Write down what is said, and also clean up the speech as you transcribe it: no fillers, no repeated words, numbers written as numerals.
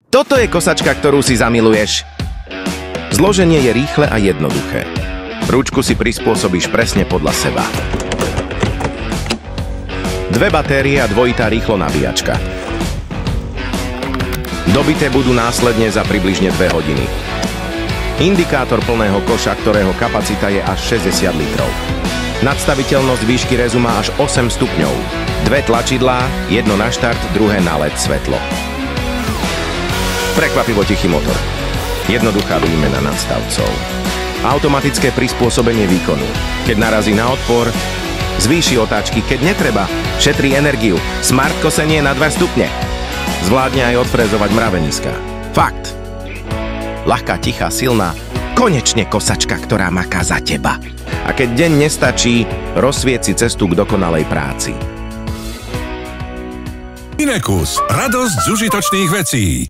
Toto je kosačka, ktorú si zamiluješ. Zloženie je rýchle a jednoduché. Ručku si prispôsobíš presne podľa seba. 2 batérie a dvojitá rýchlo nabíjačka. Dobité budú následne za približne 2 hodiny. Indikátor plného koša, ktorého kapacita je až 60 litrov. Nadstaviteľnosť výšky rezu má až 8 stupňov. 2 tlačidlá, jedno na štart, druhé na LED svetlo. Prekvapivo tichý motor. Jednoduchá výmena nadstavcov. Automatické prispôsobenie výkonu. Keď narazí na odpor, zvýši otáčky, keď netreba, šetrí energiu. Smart kosenie na 2 stupne. Zvládne aj odfrézovať mraveniská. Fakt. Ľahká, tichá, silná. Konečne kosačka, ktorá maká za teba. A keď deň nestačí, rozsvieci cestu k dokonalej práci. Inekus. Radosť z užitočných vecí.